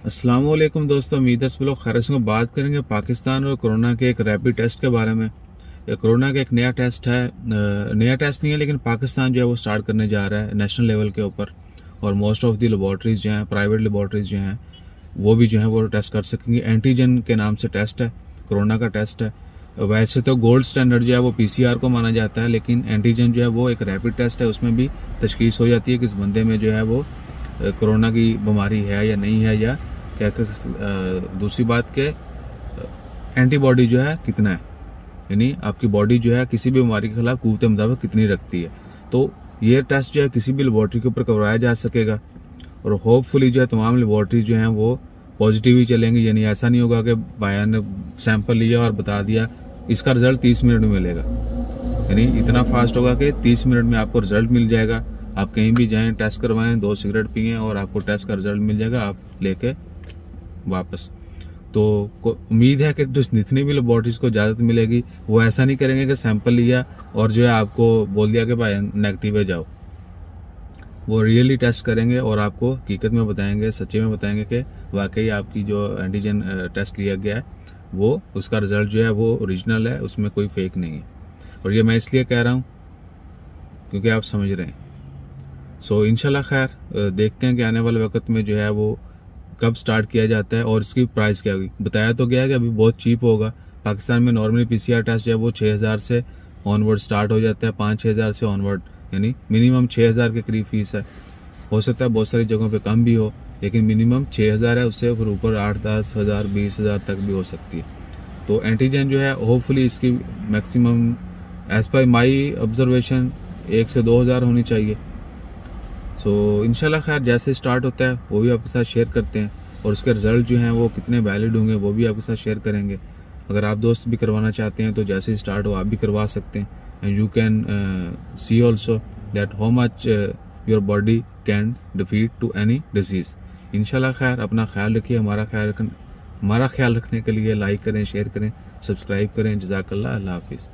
अस्सलाम वालेकुम दोस्तों, उम्मीद है सब लोग खैर से बात करेंगे पाकिस्तान और कोरोना के एक रैपिड टेस्ट के बारे में। ये कोरोना का एक नया टेस्ट है, नया टेस्ट नहीं है लेकिन पाकिस्तान जो है वो स्टार्ट करने जा रहा है नेशनल लेवल के ऊपर। और मोस्ट ऑफ दी लेबॉर्ट्रीज जो हैं, प्राइवेट लेबॉर्ट्रीज जो हैं, वो भी जो है वो टेस्ट कर सकेंगे। एंटीजन के नाम से टेस्ट है, कोरोना का टेस्ट है। वैसे तो गोल्ड स्टैंडर्ड जो है वो पीसीआर को माना जाता है, लेकिन एंटीजन जो है वो एक रैपिड टेस्ट है। उसमें भी तशखीस हो जाती है कि इस बंदे में जो है वो कोरोना की बीमारी है या नहीं है, या क्या दूसरी बात के एंटीबॉडी जो है कितना है, यानी आपकी बॉडी जो है किसी भी बीमारी के खिलाफ कुव्वत मुदाफ़त कितनी रखती है। तो ये टेस्ट जो है किसी भी लेबॉर्ट्री के ऊपर करवाया जा सकेगा और होपफुली जो है तमाम लेबॉर्ट्री जो हैं वो पॉजिटिव ही चलेंगी। यानी ऐसा नहीं होगा कि भाया ने सैंपल लिया और बता दिया इसका रिजल्ट 30 मिनट में मिलेगा। यानी इतना फास्ट होगा कि 30 मिनट में आपको रिजल्ट मिल जाएगा। आप कहीं भी जाएं, टेस्ट करवाएं, 2 सिगरेट पिए और आपको टेस्ट का रिजल्ट मिल जाएगा, आप लेके वापस। तो उम्मीद है कि जितनी भी लेबॉर्ट्रीज को इजाजत मिलेगी वो ऐसा नहीं करेंगे कि सैंपल लिया और जो है आपको बोल दिया कि भाई नेगेटिव है जाओ। वो रियली टेस्ट करेंगे और आपको हकीकत में बताएंगे, सच्चे में बताएंगे कि वाकई आपकी जो एंटीजन टेस्ट लिया गया है वो उसका रिजल्ट जो है वो ओरिजिनल है, उसमें कोई फेक नहीं है। और ये मैं इसलिए कह रहा हूँ क्योंकि आप समझ रहे हैं। सो इंशाल्लाह खैर देखते हैं कि आने वाले वक्त में जो है वो कब स्टार्ट किया जाता है और इसकी प्राइस क्या होगी। बताया तो गया है कि अभी बहुत चीप होगा। पाकिस्तान में नॉर्मली पीसीआर टेस्ट जो है वो 6000 से ऑनवर्ड स्टार्ट हो जाता है, 5-6 हज़ार से ऑनवर्ड, यानी मिनिमम 6000 के करीब फीस है। हो सकता है बहुत सारी जगहों पे कम भी हो, लेकिन मिनिमम 6000 है, उससे फिर ऊपर 8-10 हज़ार 20 हज़ार तक भी हो सकती है। तो एंटीजन जो है होपफुली इसकी maximum as per my observation 1 से 2 हज़ार होनी चाहिए। सो इंशाल्लाह खैर जैसे स्टार्ट होता है वो भी आपके साथ शेयर करते हैं और उसके रिजल्ट जो हैं वो कितने वैलिड होंगे वो भी आपके साथ शेयर करेंगे। अगर आप दोस्त भी करवाना चाहते हैं तो जैसे ही स्टार्ट हो आप भी करवा सकते हैं। And you can see also that how much your body can defeat to any disease. इंशाल्लाह खैर अपना ख्याल रखिए। हमारा ख्याल रखने के लिए लाइक करें, शेयर करें, सब्सक्राइब करें। जज़ाकल्लाह, अल्लाह हाफिज़।